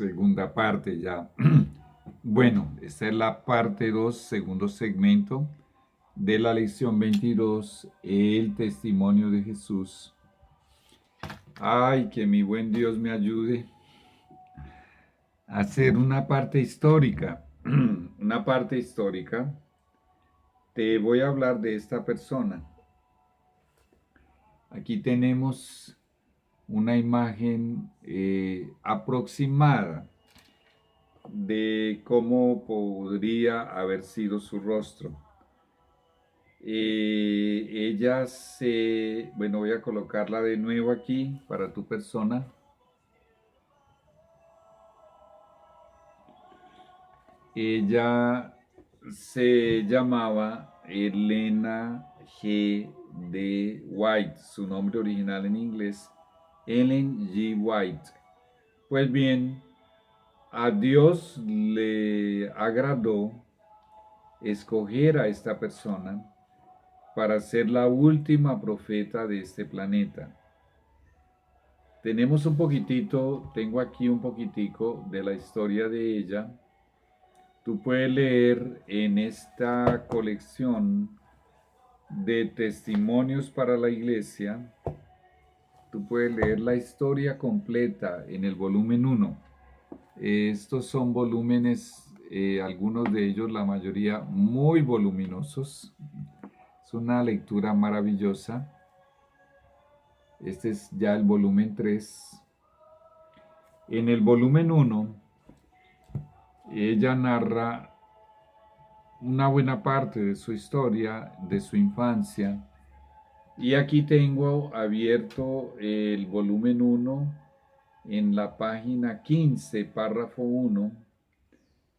segunda parte ya. Bueno, esta es la parte 2, segundo segmento de la lección 22, el testimonio de Jesús. Ay, que mi buen Dios me ayude a hacer una parte histórica. Una parte histórica. Te voy a hablar de esta persona. Aquí tenemos una imagen aproximada de cómo podría haber sido su rostro. Bueno, voy a colocarla de nuevo aquí para tu persona. Ella se llamaba Elena G. D. White, su nombre original en inglés, Ellen G. White. Pues bien, a Dios le agradó escoger a esta persona para ser la última profeta de este planeta. Tenemos un poquitito, tengo aquí un poquitico de la historia de ella. Tú puedes leer en esta colección de testimonios para la iglesia, tú puedes leer la historia completa en el volumen 1. Estos son volúmenes, algunos de ellos, la mayoría, muy voluminosos. Es una lectura maravillosa. Este es ya el volumen 3. En el volumen 1, ella narra una buena parte de su historia, de su infancia. Y aquí tengo abierto el volumen 1 en la página 15, párrafo 1,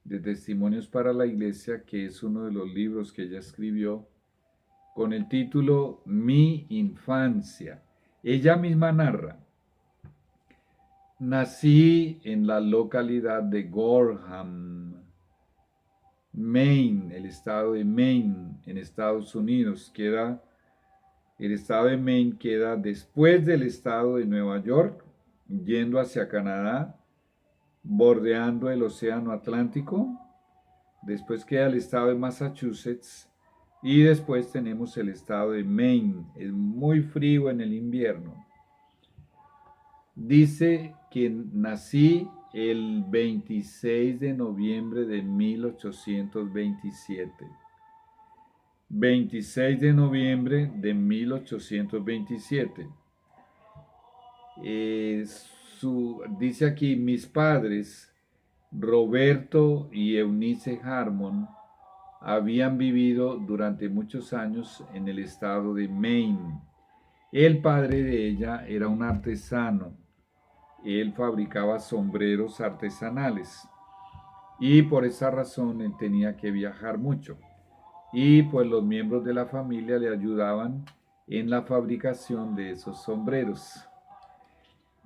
de Testimonios para la Iglesia, que es uno de los libros que ella escribió, con el título Mi infancia. Ella misma narra: nací en la localidad de Gorham, Maine, el estado de Maine, en Estados Unidos. El estado de Maine queda después del estado de Nueva York, yendo hacia Canadá, bordeando el Océano Atlántico. Después queda el estado de Massachusetts y después tenemos el estado de Maine. Es muy frío en el invierno. Dice que nací el 26 de noviembre de 1827. 26 de noviembre de 1827. Dice aquí: mis padres, Roberto y Eunice Harmon, habían vivido durante muchos años en el estado de Maine. El padre de ella era un artesano. Él fabricaba sombreros artesanales y por esa razón él tenía que viajar mucho. Y pues los miembros de la familia le ayudaban en la fabricación de esos sombreros.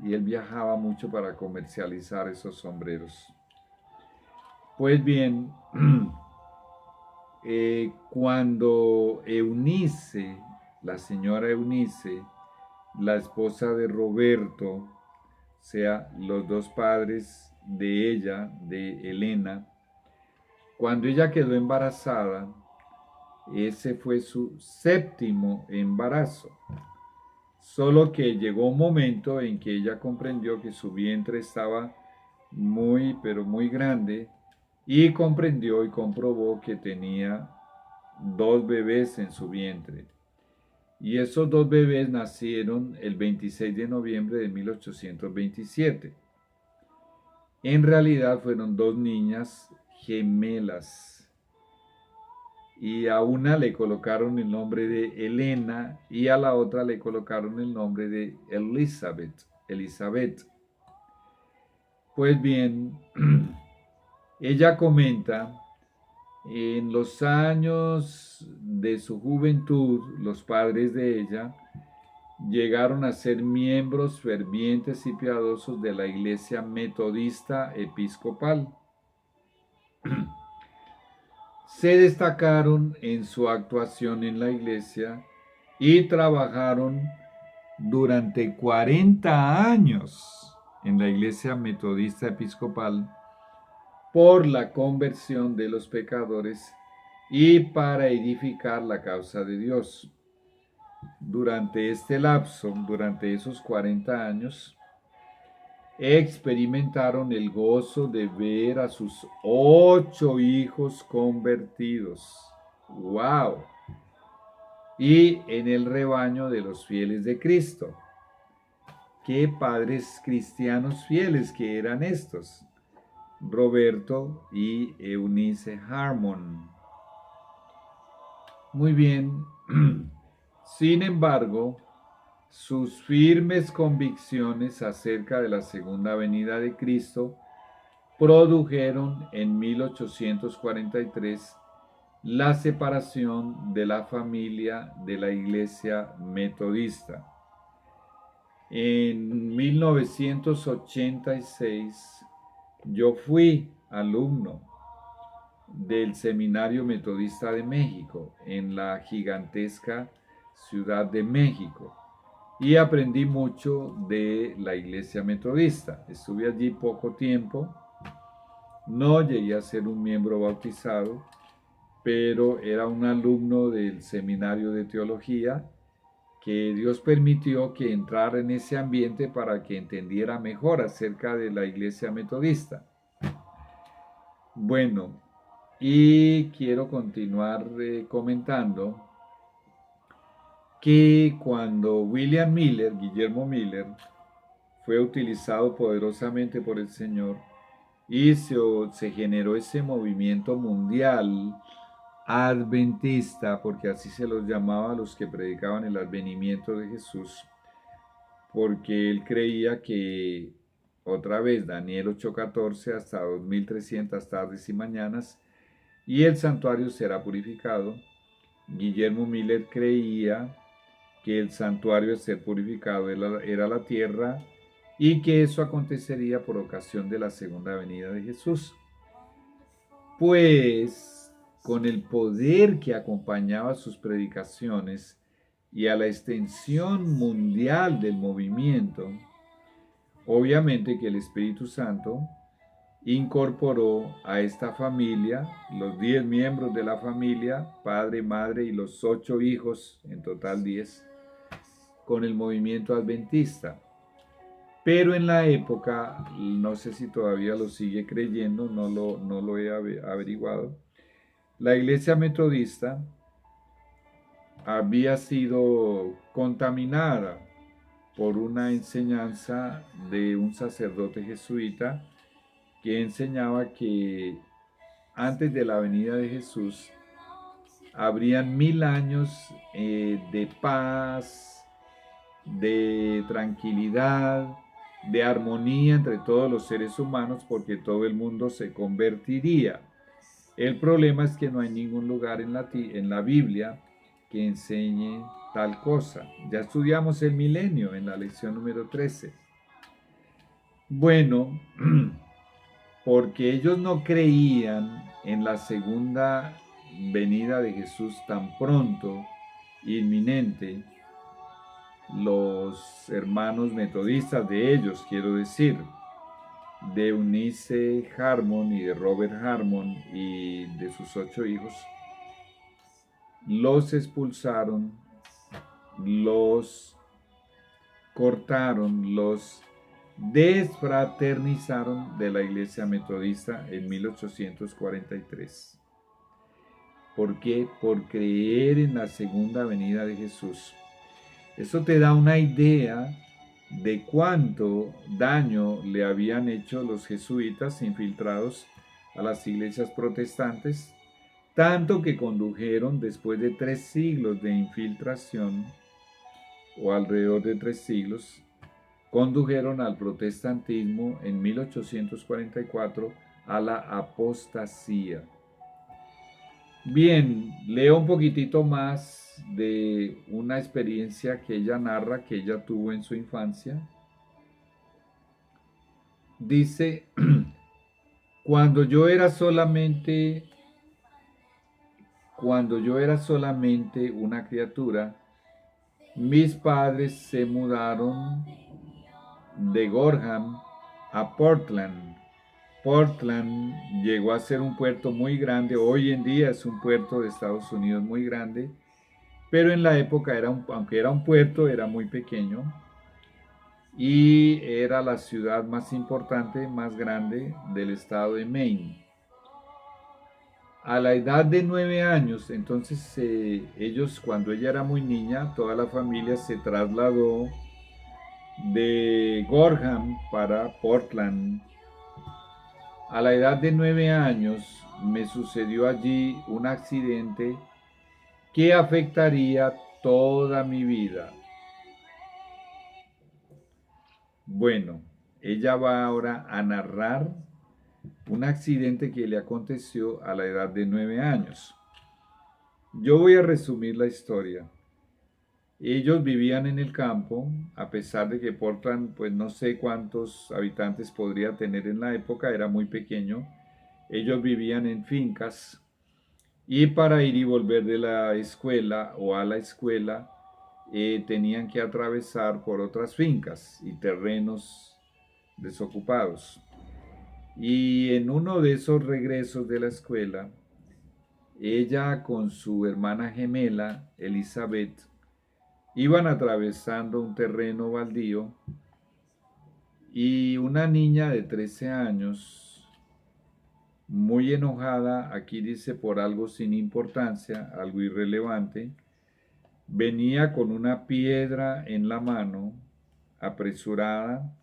Y él viajaba mucho para comercializar esos sombreros. Pues bien, cuando Eunice, la señora Eunice, la esposa de Roberto, o sea, los dos padres de ella, de Elena, cuando ella quedó embarazada, ese fue su 7º embarazo. Solo que llegó un momento en que ella comprendió que su vientre estaba muy, pero muy grande, y comprendió y comprobó que tenía 2 bebés en su vientre. Y esos 2 bebés nacieron el 26 de noviembre de 1827. En realidad fueron 2 niñas gemelas. Y a una le colocaron el nombre de Elena y a la otra le colocaron el nombre de Elizabeth. Pues bien, ella comenta: en los años de su juventud, los padres de ella llegaron a ser miembros fervientes y piadosos de la Iglesia Metodista Episcopal. Se destacaron en su actuación en la iglesia y trabajaron durante 40 años en la Iglesia Metodista Episcopal por la conversión de los pecadores y para edificar la causa de Dios. Durante este lapso, durante esos 40 años, experimentaron el gozo de ver a sus 8 hijos convertidos. ¡Wow! Y en el rebaño de los fieles de Cristo. ¿Qué padres cristianos fieles que eran estos? Roberto y Eunice Harmon. Muy bien. Sin embargo, sus firmes convicciones acerca de la segunda venida de Cristo produjeron en 1843 la separación de la familia de la Iglesia Metodista. En 1986 yo fui alumno del Seminario Metodista de México en la gigantesca Ciudad de México y aprendí mucho de la Iglesia Metodista. Estuve allí poco tiempo, no llegué a ser un miembro bautizado, pero era un alumno del Seminario de Teología que Dios permitió que entrara en ese ambiente para que entendiera mejor acerca de la Iglesia Metodista. Bueno, y quiero continuar comentando que cuando William Miller, Guillermo Miller, fue utilizado poderosamente por el Señor y se generó ese movimiento mundial adventista, porque así se los llamaba a los que predicaban el advenimiento de Jesús, porque él creía que, otra vez, Daniel 8:14, hasta 2300 tardes y mañanas, y el santuario será purificado. Guillermo Miller creía que el santuario a ser purificado era la tierra y que eso acontecería por ocasión de la segunda venida de Jesús. Pues, con el poder que acompañaba sus predicaciones y a la extensión mundial del movimiento, obviamente que el Espíritu Santo incorporó a esta familia, los 10 miembros de la familia, padre, madre y los 8 hijos, en total 10, con el movimiento adventista. Pero en la época, no sé si todavía lo sigue creyendo, no lo he averiguado, la Iglesia Metodista había sido contaminada por una enseñanza de un sacerdote jesuita que enseñaba que antes de la venida de Jesús habrían 1000 años de paz, de tranquilidad, de armonía entre todos los seres humanos, porque todo el mundo se convertiría. El problema es que no hay ningún lugar en la Biblia que enseñe tal cosa. Ya estudiamos el milenio en la lección número 13. Bueno, porque ellos no creían en la segunda venida de Jesús tan pronto, inminente, los hermanos metodistas de ellos, quiero decir, de Eunice Harmon y de Robert Harmon y de sus 8 hijos, los expulsaron, los cortaron, los desfraternizaron de la Iglesia Metodista en 1843. ¿Por qué? Por creer en la segunda venida de Jesús. Eso te da una idea de cuánto daño le habían hecho los jesuitas infiltrados a las iglesias protestantes, tanto que condujeron, después de 3 siglos de infiltración, o alrededor de 3 siglos, condujeron al protestantismo en 1844 a la apostasía. Bien, leo un poquitito más de una experiencia que ella narra, que ella tuvo en su infancia. Dice, cuando yo era solamente una criatura, mis padres se mudaron de Gorham a Portland. Portland llegó a ser un puerto muy grande, hoy en día es un puerto de Estados Unidos muy grande, pero en la época aunque era un puerto, era muy pequeño y era la ciudad más importante, más grande del estado de Maine. A la edad de 9 años, entonces ellos, cuando ella era muy niña, toda la familia se trasladó de Gorham para Portland. A la edad de 9 años me sucedió allí un accidente que afectaría toda mi vida. Bueno, ella va ahora a narrar un accidente que le aconteció a la edad de 9 años. Yo voy a resumir la historia. Ellos vivían en el campo, a pesar de que Portland, pues no sé cuántos habitantes podría tener en la época, era muy pequeño. Ellos vivían en fincas y para ir y volver de la escuela o a la escuela tenían que atravesar por otras fincas y terrenos desocupados. Y en uno de esos regresos de la escuela, ella con su hermana gemela, Elizabeth, iban atravesando un terreno baldío y una niña de 13 años, muy enojada, aquí dice por algo sin importancia, algo irrelevante, venía con una piedra en la mano, apresurada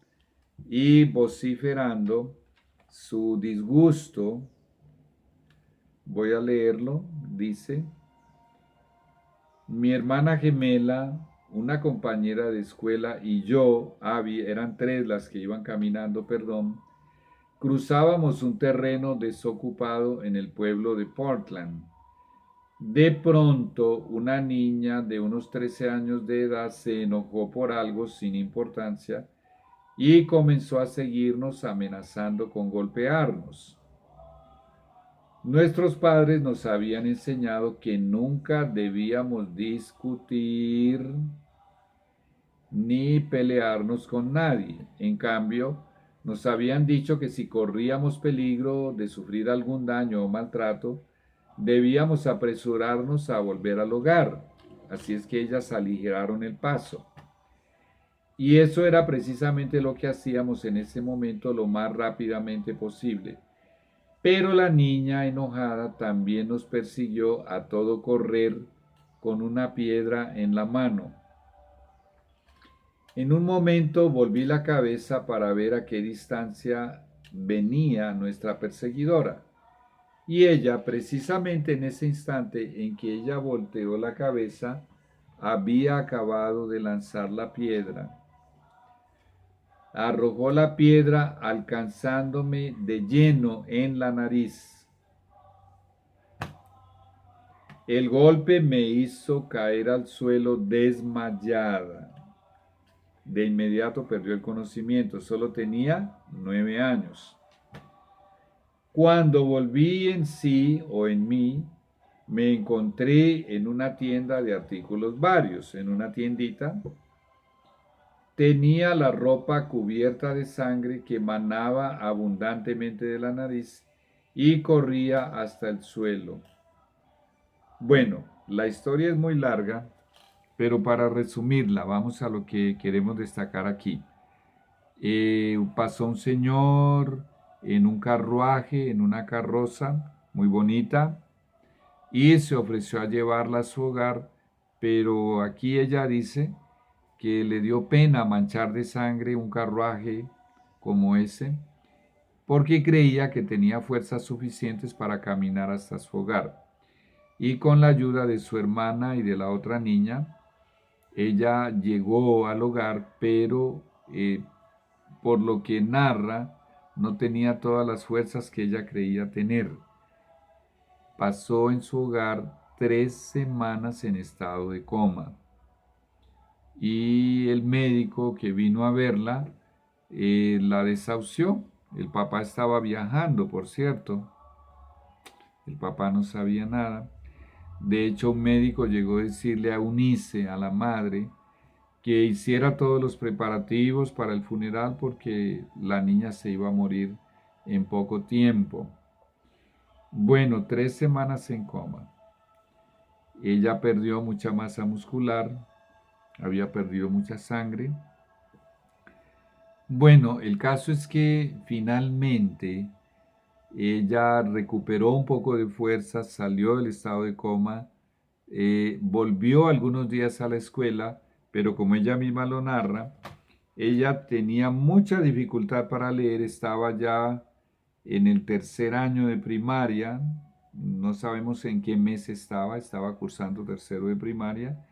y vociferando su disgusto. Voy a leerlo, dice: mi hermana gemela, una compañera de escuela y yo, Abby, eran tres las que iban caminando, cruzábamos un terreno desocupado en el pueblo de Portland. De pronto, una niña de unos 13 años de edad se enojó por algo sin importancia y comenzó a seguirnos amenazando con golpearnos. Nuestros padres nos habían enseñado que nunca debíamos discutir ni pelearnos con nadie. En cambio, nos habían dicho que si corríamos peligro de sufrir algún daño o maltrato, debíamos apresurarnos a volver al hogar. Así es que ellas aligeraron el paso. Y eso era precisamente lo que hacíamos en ese momento lo más rápidamente posible. Pero la niña enojada también nos persiguió a todo correr con una piedra en la mano. En un momento volví la cabeza para ver a qué distancia venía nuestra perseguidora. Y ella, precisamente en ese instante en que ella volteó la cabeza, había acabado de lanzar la piedra. Arrojó la piedra alcanzándome de lleno en la nariz. El golpe me hizo caer al suelo desmayada. De inmediato perdió el conocimiento, solo tenía 9 años. Cuando volví en sí o en mí, me encontré en una tienda de artículos varios, en una tiendita. Tenía la ropa cubierta de sangre que manaba abundantemente de la nariz y corría hasta el suelo. Bueno, la historia es muy larga, pero para resumirla, vamos a lo que queremos destacar aquí. Pasó un señor en un carruaje, en una carroza muy bonita, y se ofreció a llevarla a su hogar, pero aquí ella dice que le dio pena manchar de sangre un carruaje como ese, porque creía que tenía fuerzas suficientes para caminar hasta su hogar. Y con la ayuda de su hermana y de la otra niña, ella llegó al hogar, pero por lo que narra, no tenía todas las fuerzas que ella creía tener. Pasó en su hogar 3 semanas en estado de coma. Y el médico que vino a verla la desahució. El papá estaba viajando, por cierto. El papá no sabía nada. De hecho, un médico llegó a decirle a Eunice, a la madre, que hiciera todos los preparativos para el funeral porque la niña se iba a morir en poco tiempo. Bueno, 3 semanas en coma. Ella perdió mucha masa muscular, había perdido mucha sangre. Bueno, el caso es que finalmente ella recuperó un poco de fuerza, salió del estado de coma, volvió algunos días a la escuela, pero como ella misma lo narra, ella tenía mucha dificultad para leer, estaba ya en el 3er año de primaria, no sabemos en qué mes estaba cursando 3º de primaria,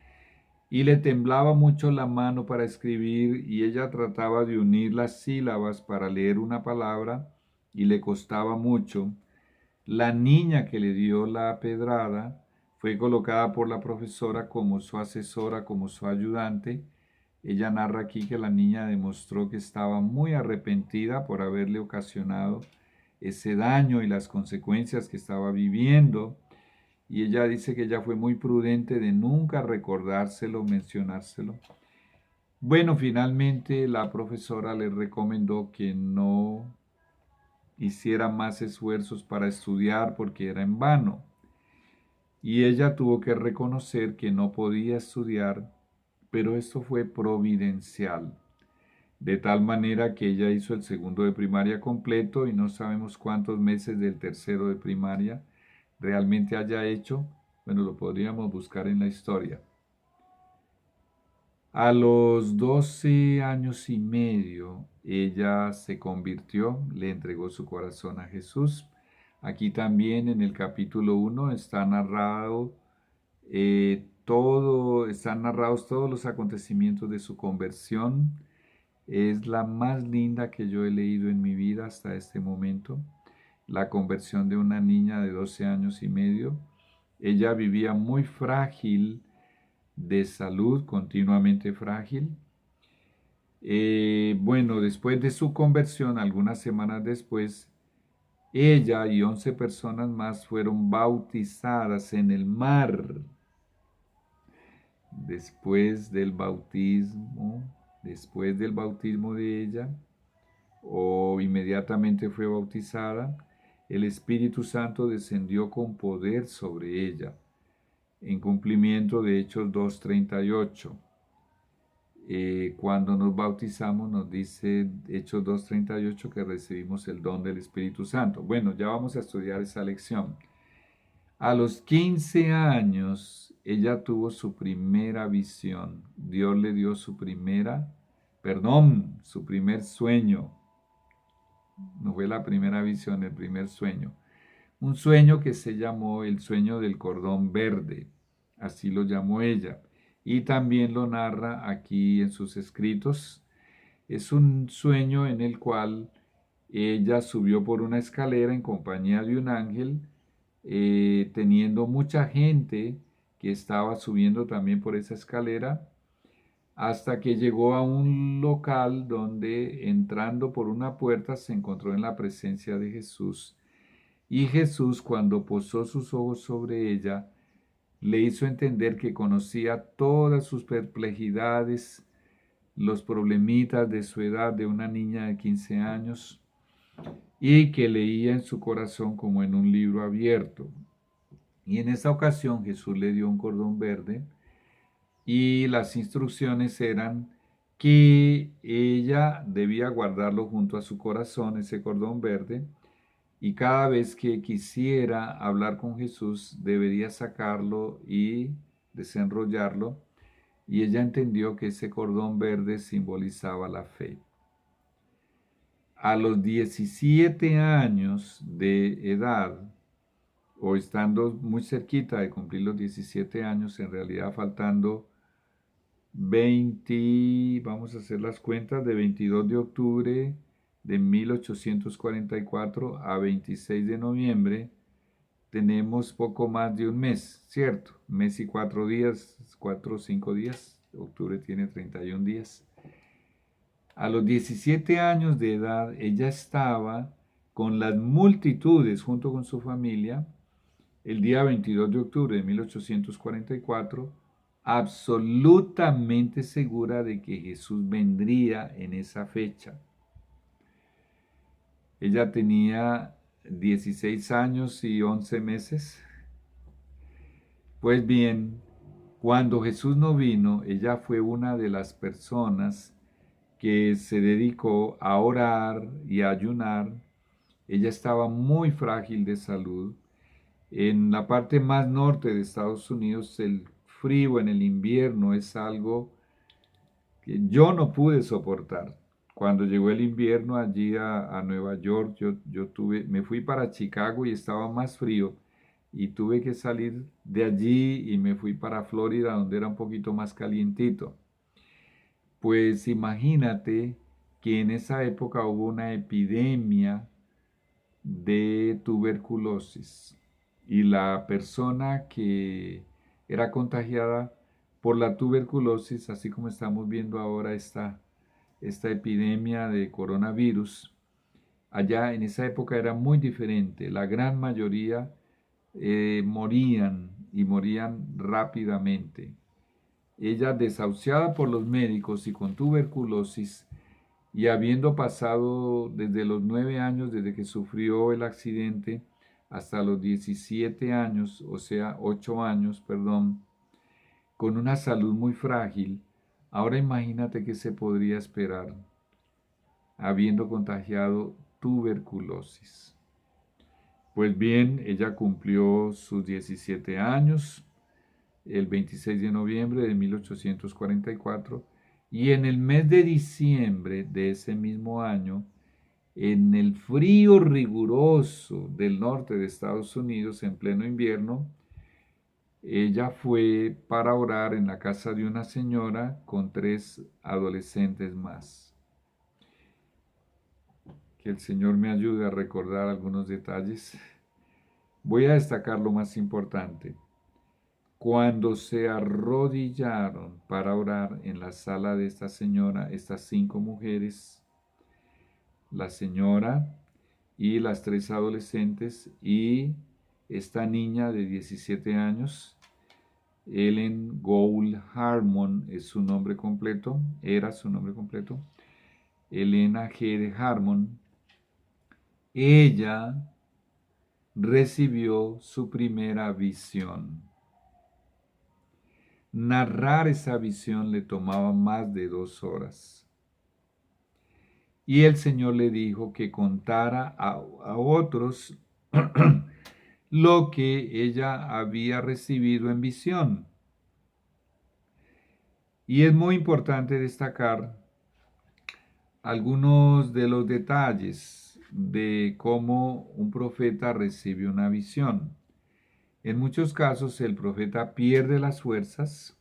y le temblaba mucho la mano para escribir y ella trataba de unir las sílabas para leer una palabra y le costaba mucho. La niña que le dio la pedrada fue colocada por la profesora como su asesora, como su ayudante. Ella narra aquí que la niña demostró que estaba muy arrepentida por haberle ocasionado ese daño y las consecuencias que estaba viviendo. Y ella dice que ella fue muy prudente de nunca recordárselo, mencionárselo. Bueno, finalmente la profesora le recomendó que no hiciera más esfuerzos para estudiar porque era en vano. Y ella tuvo que reconocer que no podía estudiar, pero esto fue providencial. De tal manera que ella hizo el 2º de primaria completo y no sabemos cuántos meses del 3º de primaria realmente haya hecho. Bueno, lo podríamos buscar en la historia. A los 12 años y medio, ella se convirtió, le entregó su corazón a Jesús. Aquí también en el capítulo 1 está narrado están narrados todos los acontecimientos de su conversión. Es la más linda que yo he leído en mi vida hasta este momento. La conversión de una niña de 12 años y medio. Ella vivía muy frágil de salud, continuamente frágil. Bueno, después de su conversión, algunas semanas después, ella y 11 personas más fueron bautizadas en el mar. Después del bautismo de ella, o inmediatamente fue bautizada, el Espíritu Santo descendió con poder sobre ella, en cumplimiento de Hechos 2:38. Cuando nos bautizamos nos dice Hechos 2:38 que recibimos el don del Espíritu Santo. Bueno, ya vamos a estudiar esa lección. A los 15 años, ella tuvo su primera visión. Dios le dio su primer sueño. No fue la primera visión, el primer sueño. Un sueño que se llamó el sueño del cordón verde. Así lo llamó ella. Y también lo narra aquí en sus escritos. Es un sueño en el cual ella subió por una escalera en compañía de un ángel, teniendo mucha gente que estaba subiendo también por esa escalera, hasta que llegó a un local donde entrando por una puerta se encontró en la presencia de Jesús. Y Jesús, cuando posó sus ojos sobre ella, le hizo entender que conocía todas sus perplejidades, los problemitas de su edad de una niña de 15 años, y que leía en su corazón como en un libro abierto. Y en esta ocasión Jesús le dio un cordón verde y las instrucciones eran que ella debía guardarlo junto a su corazón, ese cordón verde, y cada vez que quisiera hablar con Jesús debería sacarlo y desenrollarlo, y ella entendió que ese cordón verde simbolizaba la fe. A los 17 años de edad, o estando muy cerquita de cumplir los 17 años, en realidad faltando 20, vamos a hacer las cuentas, de 22 de octubre de 1844 a 26 de noviembre, tenemos poco más de un mes, ¿cierto? Un mes y 4 días, 4 o 5 días, octubre tiene 31 días. A los 17 años de edad, ella estaba con las multitudes junto con su familia el día 22 de octubre de 1844 absolutamente segura de que Jesús vendría en esa fecha. Ella tenía 16 años y 11 meses. Pues bien, cuando Jesús no vino, ella fue una de las personas que se dedicó a orar y a ayunar. Ella estaba muy frágil de salud. En la parte más norte de Estados Unidos, el frío en el invierno es algo que yo no pude soportar. Cuando llegó el invierno allí a Nueva York, me fui para Chicago y estaba más frío y tuve que salir de allí y me fui para Florida donde era un poquito más calientito. Pues imagínate que en esa época hubo una epidemia de tuberculosis y la persona que era contagiada por la tuberculosis, así como estamos viendo ahora esta epidemia de coronavirus, allá en esa época era muy diferente. La gran mayoría morían y morían rápidamente. Ella, desahuciada por los médicos y con tuberculosis, y habiendo pasado desde los 9 años, desde que sufrió el accidente, hasta los 17 años, o sea, 8 años, perdón, con una salud muy frágil, ahora imagínate qué se podría esperar habiendo contagiado tuberculosis. Pues bien, ella cumplió sus 17 años el 26 de noviembre de 1844 y en el mes de diciembre de ese mismo año, en el frío riguroso del norte de Estados Unidos, en pleno invierno, ella fue para orar en la casa de una señora con 3 adolescentes más. Que el Señor me ayude a recordar algunos detalles. Voy a destacar lo más importante. Cuando se arrodillaron para orar en la sala de esta señora, estas 5 mujeres, la señora y las 3 adolescentes y esta niña de 17 años, Ellen Gould Harmon es su nombre completo, era su nombre completo, Elena G. de Harmon, ella recibió su primera visión. Narrar esa visión le tomaba más de 2 horas. Y el Señor le dijo que contara a otros lo que ella había recibido en visión. Y es muy importante destacar algunos de los detalles de cómo un profeta recibe una visión. En muchos casos el profeta pierde las fuerzas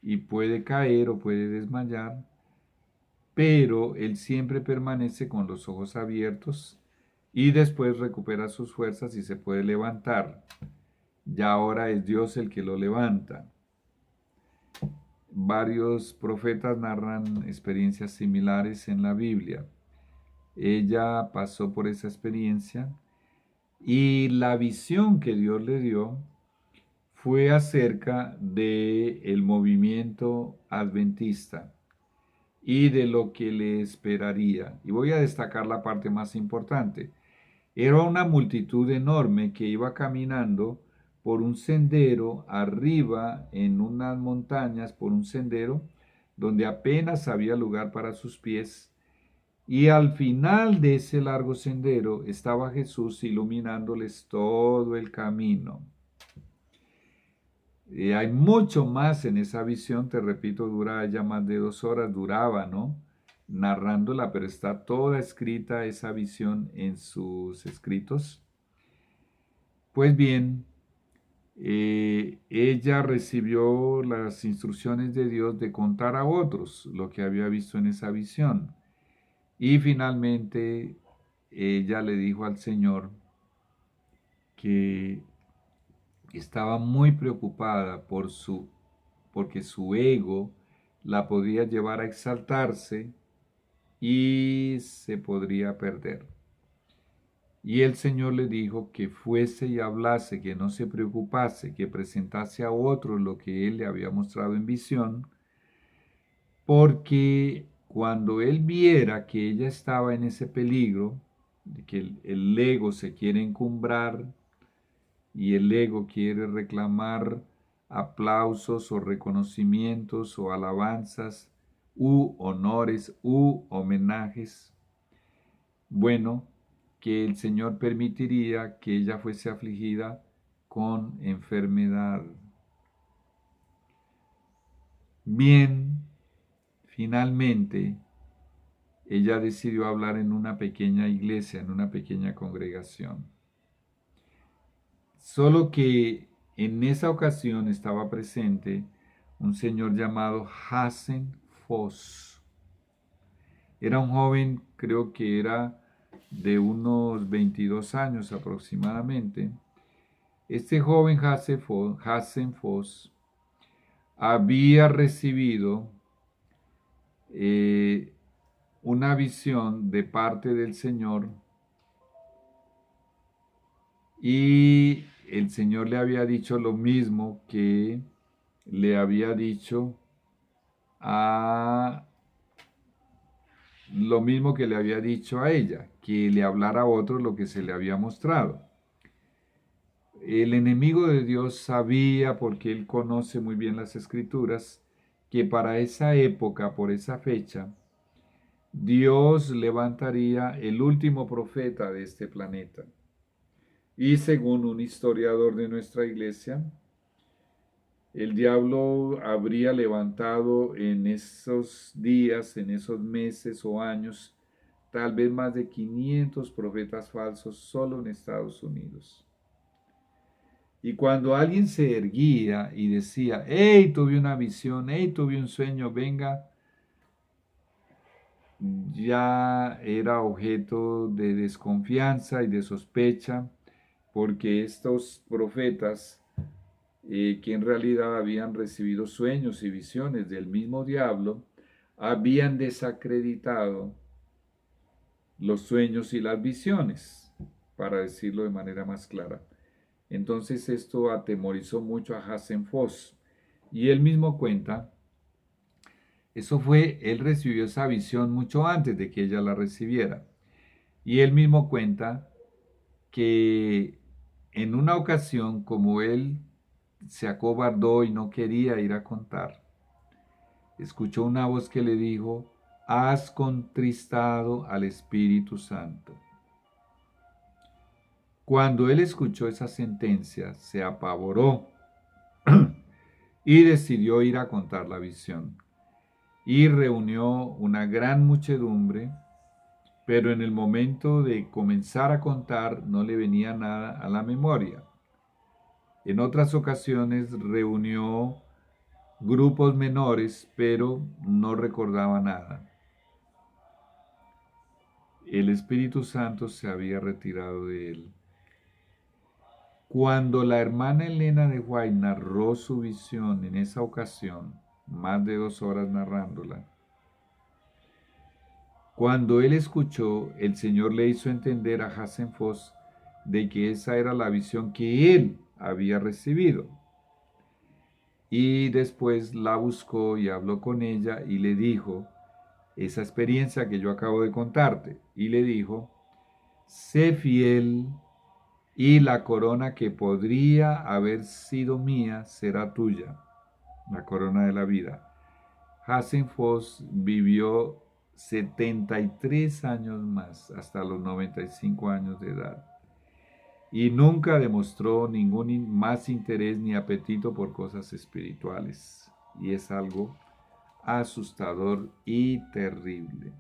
y puede caer o puede desmayar, pero él siempre permanece con los ojos abiertos y después recupera sus fuerzas y se puede levantar. Ya ahora es Dios el que lo levanta. Varios profetas narran experiencias similares en la Biblia. Ella pasó por esa experiencia y la visión que Dios le dio fue acerca del movimiento adventista y de lo que le esperaría. Y voy a destacar la parte más importante. Era una multitud enorme que iba caminando por un sendero arriba en unas montañas, por un sendero donde apenas había lugar para sus pies. Y al final de ese largo sendero estaba Jesús iluminándoles todo el camino. Hay mucho más en esa visión, te repito, dura ya más de 2 horas, duraba, ¿no? Narrándola, pero está toda escrita esa visión en sus escritos. Pues bien, ella recibió las instrucciones de Dios de contar a otros lo que había visto en esa visión. Y finalmente ella le dijo al Señor que estaba muy preocupada porque su ego la podía llevar a exaltarse y se podría perder. Y el Señor le dijo que fuese y hablase, que no se preocupase, que presentase a otro lo que él le había mostrado en visión, porque cuando él viera que ella estaba en ese peligro, de que el ego se quiere encumbrar y el ego quiere reclamar aplausos o reconocimientos o alabanzas u honores u homenajes, bueno, que el Señor permitiría que ella fuese afligida con enfermedad. Bien, finalmente, ella decidió hablar en una pequeña iglesia, en una pequeña congregación. Solo que en esa ocasión estaba presente un señor llamado Hassen Foss. Era un joven, creo que era de unos 22 años aproximadamente. Este joven Hassen Foss había recibido una visión de parte del Señor y el Señor le había dicho lo mismo que le había dicho a ella, que le hablara a otro lo que se le había mostrado. El enemigo de Dios sabía, porque él conoce muy bien las escrituras, que para esa época, por esa fecha, Dios levantaría el último profeta de este planeta. Y según un historiador de nuestra iglesia, el diablo habría levantado en esos días, en esos meses o años, tal vez más de 500 profetas falsos solo en Estados Unidos. Y cuando alguien se erguía y decía, hey, tuve una visión, hey, tuve un sueño, venga, ya era objeto de desconfianza y de sospecha, porque estos profetas, que en realidad habían recibido sueños y visiones del mismo diablo, habían desacreditado los sueños y las visiones, para decirlo de manera más clara. Entonces esto atemorizó mucho a Hassen Foss. Y él mismo cuenta, él recibió esa visión mucho antes de que ella la recibiera. Y él mismo cuenta que en una ocasión, como él se acobardó y no quería ir a contar, escuchó una voz que le dijo, has contristado al Espíritu Santo. Cuando él escuchó esa sentencia, se apavoró y decidió ir a contar la visión. Y reunió una gran muchedumbre, pero en el momento de comenzar a contar no le venía nada a la memoria. En otras ocasiones reunió grupos menores, pero no recordaba nada. El Espíritu Santo se había retirado de él. Cuando la hermana Elena de White narró su visión en esa ocasión, más de 2 horas narrándola, cuando él escuchó, el Señor le hizo entender a Hassen Foss de que esa era la visión que él había recibido. Y después la buscó y habló con ella y le dijo esa experiencia que yo acabo de contarte. Y le dijo, sé fiel y la corona que podría haber sido mía será tuya, la corona de la vida. Hassen Foss vivió 73 años más, hasta los 95 años de edad, y nunca demostró ningún más interés ni apetito por cosas espirituales, y es algo asustador y terrible.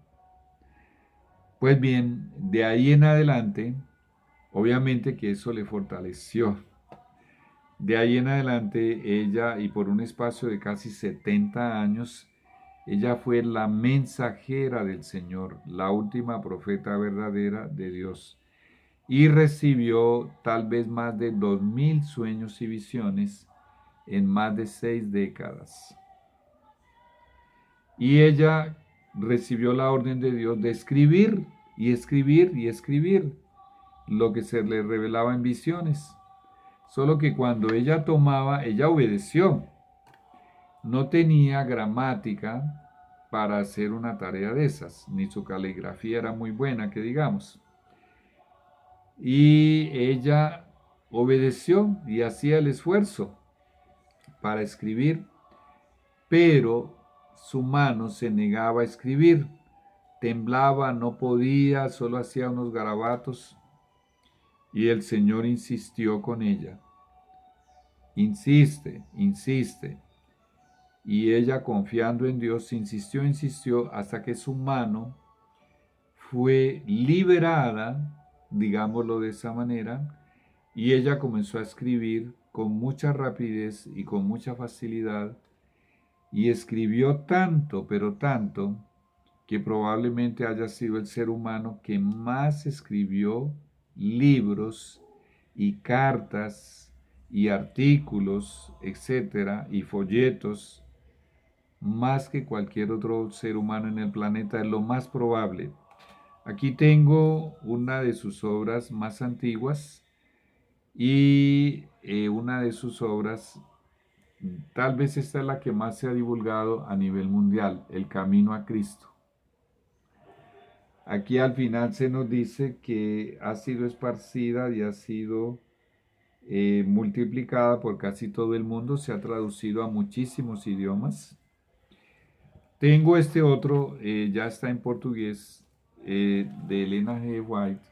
Pues bien, de ahí en adelante, obviamente que eso le fortaleció. De ahí en adelante, ella, y por un espacio de casi 70 años, ella fue la mensajera del Señor, la última profeta verdadera de Dios, y recibió tal vez más de 2000 sueños y visiones en más de 6 décadas. Y ella recibió la orden de Dios de escribir y escribir y escribir. lo que se le revelaba en visiones. Solo que cuando ella tomaba, ella obedeció. No tenía gramática para hacer una tarea de esas, ni su caligrafía era muy buena, que digamos. Y ella obedeció y hacía el esfuerzo para escribir, pero su mano se negaba a escribir, temblaba, no podía, solo hacía unos garabatos, y el Señor insistió con ella. Insiste, insiste. Y ella, confiando en Dios, insistió hasta que su mano fue liberada, digámoslo de esa manera, y ella comenzó a escribir con mucha rapidez y con mucha facilidad, y escribió tanto, pero tanto, que probablemente haya sido el ser humano que más escribió libros y cartas y artículos, etcétera, y folletos, más que cualquier otro ser humano en el planeta, es lo más probable. Aquí tengo una de sus obras más antiguas y una de sus obras, tal vez esta es la que más se ha divulgado a nivel mundial, El Camino a Cristo. Aquí al final se nos dice que ha sido esparcida y ha sido multiplicada por casi todo el mundo, se ha traducido a muchísimos idiomas. Tengo este otro, ya está en portugués, de Elena G. White.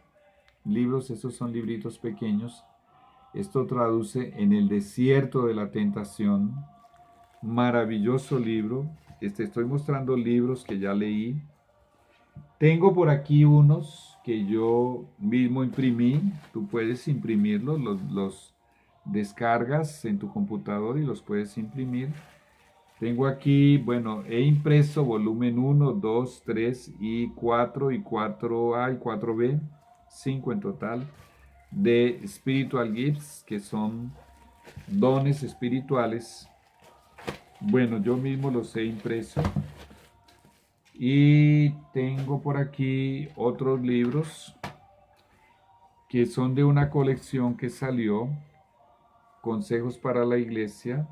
Libros, estos son libritos pequeños. Esto traduce En el desierto de la tentación. Maravilloso libro. Estoy mostrando libros que ya leí. Tengo por aquí unos que yo mismo imprimí. Tú puedes imprimirlos, los descargas en tu computador y los puedes imprimir. Tengo aquí, bueno, he impreso volumen 1, 2, 3 y 4 y 4A y 4B, 5 en total, de Spiritual Gifts, que son dones espirituales. Bueno, yo mismo los he impreso. Y tengo por aquí otros libros que son de una colección que salió, Consejos para la Iglesia,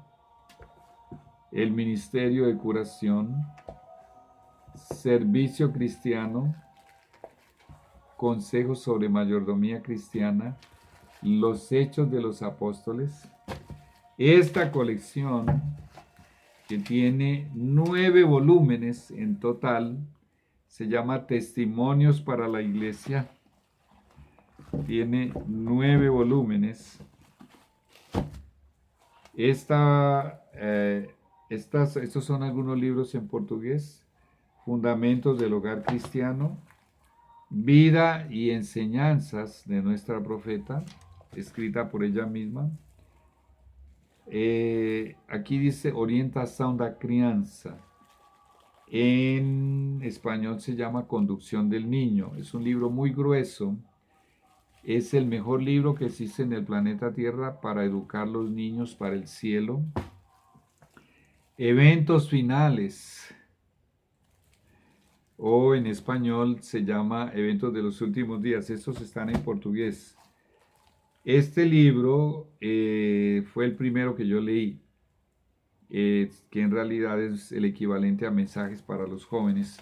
El Ministerio de Curación, Servicio Cristiano, Consejos sobre Mayordomía Cristiana, Los Hechos de los Apóstoles. Esta colección, que tiene 9 volúmenes en total, se llama Testimonios para la Iglesia. Tiene 9 volúmenes. Estos son algunos libros en portugués. Fundamentos del Hogar Cristiano, Vida y Enseñanzas de Nuestra Profeta, escrita por ella misma. Aquí dice Orientação da Criança. En español se llama Conducción del Niño. Es un libro muy grueso. Es el mejor libro que existe en el planeta Tierra para educar los niños para el cielo. Eventos finales, o en español se llama Eventos de los Últimos Días. Estos están en portugués. Este libro fue el primero que yo leí, que en realidad es el equivalente a Mensajes para los Jóvenes.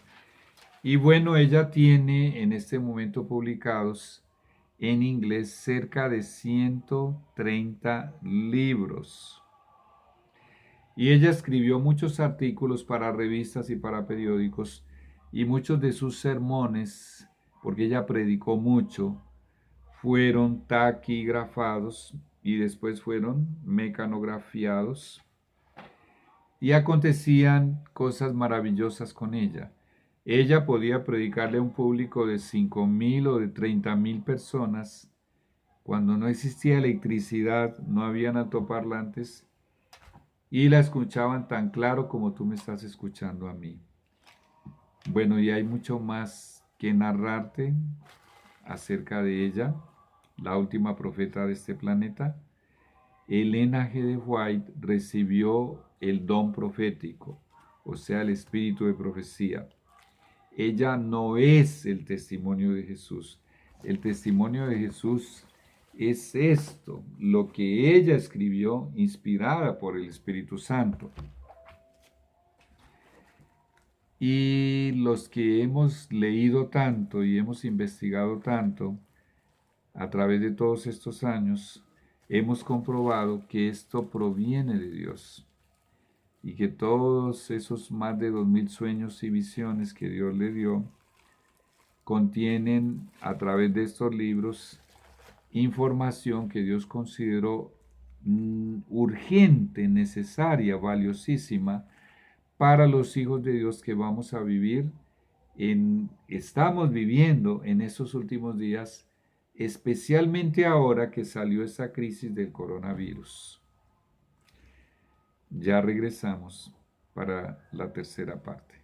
Y bueno, ella tiene en este momento publicados en inglés cerca de 130 libros. Y ella escribió muchos artículos para revistas y para periódicos, y muchos de sus sermones, porque ella predicó mucho, fueron taquigrafados y después fueron mecanografiados. Y acontecían cosas maravillosas con ella. Ella podía predicarle a un público de 5,000 o de 30,000 personas. Cuando no existía electricidad, no habían altoparlantes, y la escuchaban tan claro como tú me estás escuchando a mí. Bueno, y hay mucho más que narrarte acerca de ella, la última profeta de este planeta. Elena G. de White recibió el don profético, o sea, el espíritu de profecía. Ella no es el testimonio de Jesús, El testimonio de Jesús es esto, lo que ella escribió inspirada por el Espíritu Santo. Y los que hemos leído tanto y hemos investigado tanto a través de todos estos años, hemos comprobado que esto proviene de Dios y que todos esos más de 2000 sueños y visiones que Dios le dio contienen a través de estos libros información que Dios consideró urgente, necesaria, valiosísima para los hijos de Dios que vamos a vivir estamos viviendo en estos últimos días, especialmente ahora que salió esa crisis del coronavirus. Ya regresamos para la tercera parte.